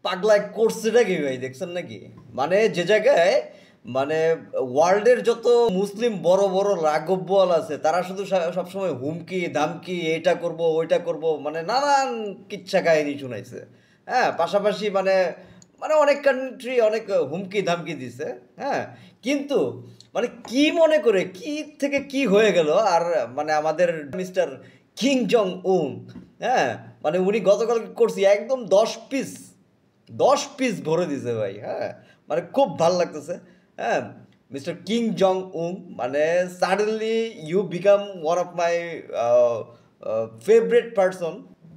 পাগলায় করছেটা কি ভাই, দেখছেন নাকি? মানে যে জায়গায় মানে ওয়ার্ল্ডের যত মুসলিম বড় বড় রাঘব বোয়াল আছে, তারা শুধু সবসময় হুমকি ধামকি, এটা করব ওইটা করব, মানে নানান কিচ্ছা কাহিনী শুনাইছে। হ্যাঁ, পাশাপাশি মানে মানে অনেক কান্ট্রি অনেক হুমকি ধামকি দিছে। হ্যাঁ, কিন্তু মানে কি মনে করে কি থেকে কি হয়ে গেল, আর মানে আমাদের মিস্টার কিং জং উন, হ্যাঁ, মানে উনি গতকাল করছি একদম 10 পিস 10 পিস ভরে দিছে ভাই। হ্যাঁ, মানে খুব ভাল লাগতেছে। হ্যাঁ, মিস্টার কিং জং উন, মানে suddenly you became one of my favourite person.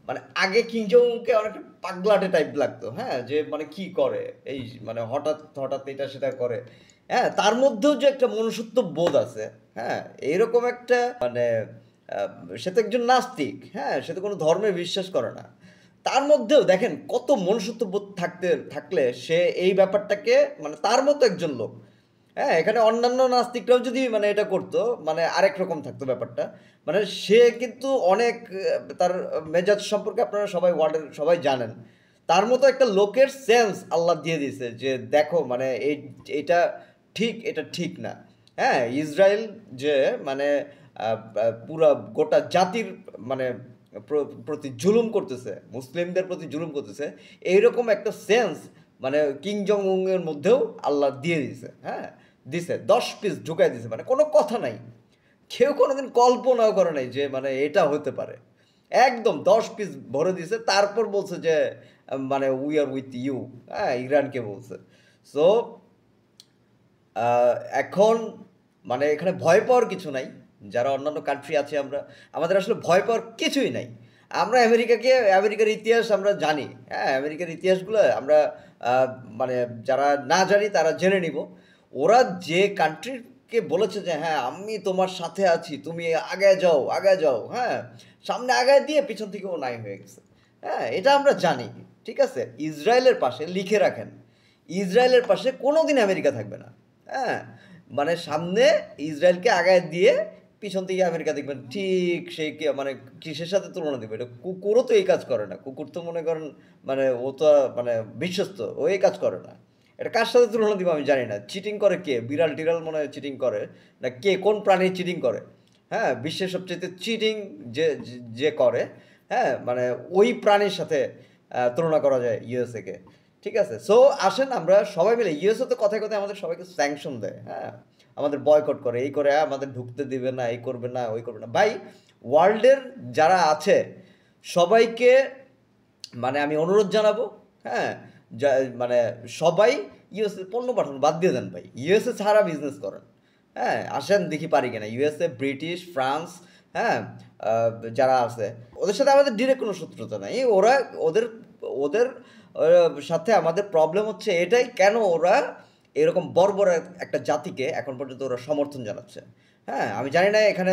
মানে আগে কিং জং উনকে অনেকটা পাগলাটে টাইপ লাগতো। হ্যাঁ, যে মানে কি করে এই, মানে হঠাৎ হঠাৎ এটা সেটা করে। হ্যাঁ, তার মধ্যেও যে একটা মনুষ্যত্ব বোধ আছে। হ্যাঁ, এইরকম একটা মানে আহ, সে তো একজন নাস্তিক। হ্যাঁ, সে তো কোনো ধর্মে বিশ্বাস করে না। তার মধ্যেও দেখেন কত মনুষ্যত্ববোধ থাকলে সে এই ব্যাপারটাকে, মানে তার মতো একজন লোক। হ্যাঁ, এখানে অন্যান্য নাস্তিকরাও যদি মানে এটা করতো, মানে আরেক রকম থাকতো ব্যাপারটা। মানে সে কিন্তু অনেক তার মেজাজ সম্পর্কে আপনারা সবাই ওয়ার্ল্ডের সবাই জানেন। তার মতো একটা লোকের সেন্স আল্লাহ দিয়ে দিয়েছে যে দেখো মানে এটা ঠিক, এটা ঠিক না। হ্যাঁ, ইসরায়েল যে মানে পুরা গোটা জাতির মানে প্রতি জুলুম করতেছে, মুসলিমদের প্রতি জুলুম করতেছে, এইরকম একটা সেন্স মানে কিং জং উনের মধ্যেও আল্লাহ দিয়ে দিছে। হ্যাঁ, দিছে 10 পিস ঢুকাই দিছে, মানে কোনো কথা নাই। কেউ কোনোদিন কল্পনাও করে নাই যে মানে এটা হতে পারে। একদম 10 পিস ভরে দিছে, তারপর বলছে যে মানে উই আর উইথ ইউ। হ্যাঁ, ইরানকে বলছে। সো এখন মানে এখানে ভয় পাওয়ার কিছু নাই। যারা অন্যান্য কান্ট্রি আছে আমরা, আমাদের আসলে ভয় পাওয়ার কিছুই নাই। আমরা আমেরিকার ইতিহাস আমরা জানি। হ্যাঁ, আমেরিকার ইতিহাসগুলো আমরা আহ, মানে যারা না জানি তারা জেনে নিব। ওরা যে কান্ট্রিকে বলেছে যে হ্যাঁ আমি তোমার সাথে আছি, তুমি আগায় যাও আগায় যাও, হ্যাঁ, সামনে আগায় দিয়ে পিছন থেকে ও নাই হয়ে গেছে। হ্যাঁ, এটা আমরা জানি। ঠিক আছে, ইসরায়েলের পাশে লিখে রাখেন, ইসরায়েলের পাশে কোনোদিন আমেরিকা থাকবে না। হ্যাঁ, মানে সামনে ইসরায়েলকে আগায় দিয়ে পিছন থেকে আমেরিকা দেখবেন ঠিক সেই মানে কিসের সাথে তুলনা দেবে? এটা কুকুরও তো এই কাজ করে না। কুকুর তো মনে করেন মানে ও তো মানে বিশ্বস্ত, ও এই কাজ করে না। এটা কার সাথে তুলনা দিব আমি জানি না। চিটিং করে কে? বিড়াল টিড়াল মনে হয় চিটিং করে, না কে কোন প্রাণী চিটিং করে? হ্যাঁ, বিশ্বের সবচেয়ে চিটিং যে যে করে, হ্যাঁ, মানে ওই প্রাণীর সাথে তুলনা করা যায় ইউএসএ কে। ঠিক আছে, সো আসেন আমরা সবাই মিলে, ইউএসএ তো কথায় কথায় আমাদের সবাইকে স্যাংশন দেয়। হ্যাঁ, আমাদের বয়কট করে, এই করে, আমাদের ঢুকতে দিবে না, এই করবে না, ওই করবে না। ভাই, ওয়ার্ল্ডের যারা আছে সবাইকে মানে আমি অনুরোধ জানাবো। হ্যাঁ, যা মানে সবাই ইউএসএ পণ্য পাঠানো বাদ দিয়ে দেন ভাই, ইউএসএ ছাড়া বিজনেস করেন। হ্যাঁ, আসেন দেখি পারি কিনা ইউএসএ, ব্রিটিশ, ফ্রান্স, হ্যাঁ, যারা আছে ওদের সাথে আমাদের ডিরেক্ট কোনো শত্রুতা নাই। ওরা ওদের ওদের সাথে আমাদের প্রবলেম হচ্ছে এটাই, কেন ওরা এরকম বর্বর একটা জাতিকে এখন পর্যন্ত ওরা সমর্থন জানাচ্ছে। হ্যাঁ, আমি জানি না এখানে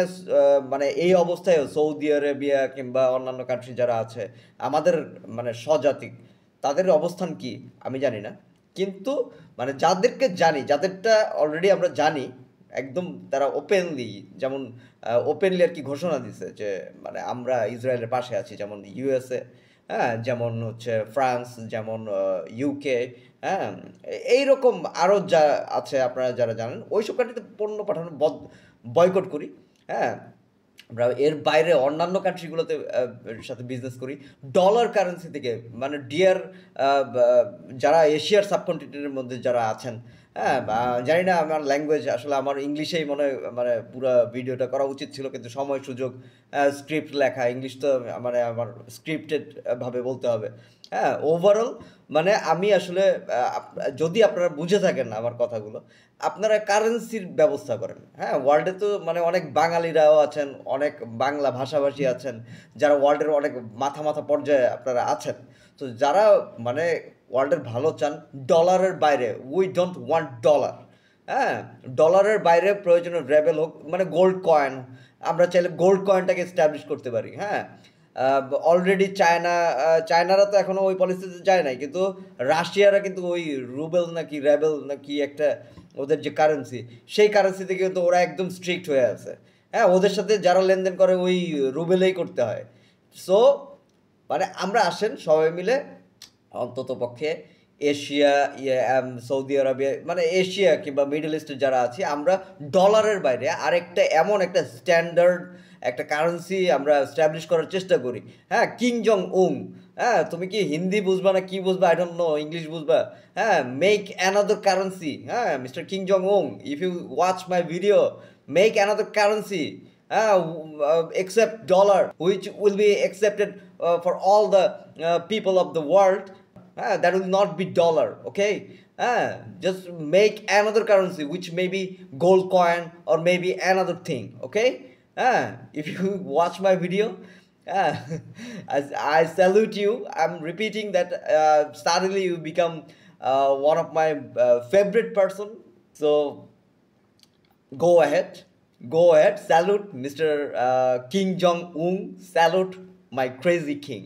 মানে এই অবস্থায় সৌদি আরবিয়া কিংবা অন্যান্য কান্ট্রি যারা আছে আমাদের মানে স্বজাতিক, তাদের অবস্থান কি আমি জানি না। কিন্তু মানে যাদেরকে জানি, যাদেরটা অলরেডি আমরা জানি একদম, তারা ওপেনলি, যেমন ওপেনলি আর কি ঘোষণা দিছে যে মানে আমরা ইসরায়েলের পাশে আছি, যেমন ইউএসএ, হ্যাঁ, যেমন হচ্ছে ফ্রান্স, যেমন ইউকে, হ্যাঁ, এইরকম আরও যা আছে আপনারা যারা জানেন, ওইসব কান্ট্রিতে পণ্য পাঠানো বয়কট করি। হ্যাঁ, আমরা এর বাইরে অন্যান্য কান্ট্রিগুলোতে সাথে বিজনেস করি ডলার কারেন্সি থেকে। মানে ডিয়ার যারা এশিয়ার সাবকন্টিনেন্টের মধ্যে যারা আছেন, হ্যাঁ, জানি না আমার ল্যাঙ্গুয়েজ আসলে, আমার ইংলিশেই মনে হয় মানে পুরো ভিডিওটা করা উচিত ছিল, কিন্তু সময় সুযোগ, স্ক্রিপ্ট লেখা, ইংলিশ তো মানে আমার স্ক্রিপ্টেড ভাবে বলতে হবে। হ্যাঁ, ওভারঅল মানে আমি আসলে যদি আপনারা বুঝে থাকেন আমার কথাগুলো, আপনারা কারেন্সির ব্যবস্থা করেন। হ্যাঁ, ওয়ার্ল্ডে তো মানে অনেক বাঙালিরাও আছেন, অনেক বাংলা ভাষাভাষী আছেন, যারা ওয়ার্ল্ডের অনেক মাথা মাথা পর্যায়ে আপনারা আছেন। তো যারা মানে ওয়ার্ল্ডের ভালো চান, ডলারের বাইরে, উই ডোন্ট ওয়ান্ট ডলার। হ্যাঁ, ডলারের বাইরে প্রয়োজনে রেবেল হোক, মানে গোল্ড কয়েন, আমরা চাইলে গোল্ড কয়েনটাকে এস্টাবলিশ করতে পারি। হ্যাঁ, অলরেডি চায়নারা তো এখনো ওই পলিসিতে যায় নাই, কিন্তু রাশিয়ারা কিন্তু ওই রুবেল নাকি রেবেল নাকি একটা ওদের যে কারেন্সি, সেই কারেন্সি থেকে কিন্তু ওরা একদম স্ট্রিক্ট হয়ে আছে। হ্যাঁ, ওদের সাথে যারা লেনদেন করে ওই রুবেলেই করতে হয়। সো মানে আমরা আসেন সবাই মিলে অন্ততপক্ষে এশিয়া, সৌদি আরবিয়া মানে এশিয়া কিংবা মিডল ইস্টে যারা আছি আমরা ডলারের বাইরে আরেকটা এমন একটা স্ট্যান্ডার্ড একটা কারেন্সি আমরা এস্টাবলিশ করার চেষ্টা করি। হ্যাঁ, কিং জং উং। হ্যাঁ, তুমি কি হিন্দি বুঝবা না কি বুঝবা, আই ডোন্ট নো, ইংলিশ বুঝবা? হ্যাঁ, মেক অ্যানাদার কারেন্সি। হ্যাঁ, mister Kim Jong Un, if you watch my video, make another currency, accept dollar which will be accepted for all the people of the world. That will not be dollar, okay? Just make another currency which may be gold coin or maybe another thing, okay? If you watch my video, uh, I salute you. I'm repeating that suddenly you become one of my favorite person. So go ahead, go ahead, salute Mr. King Jong Un, salute my crazy king.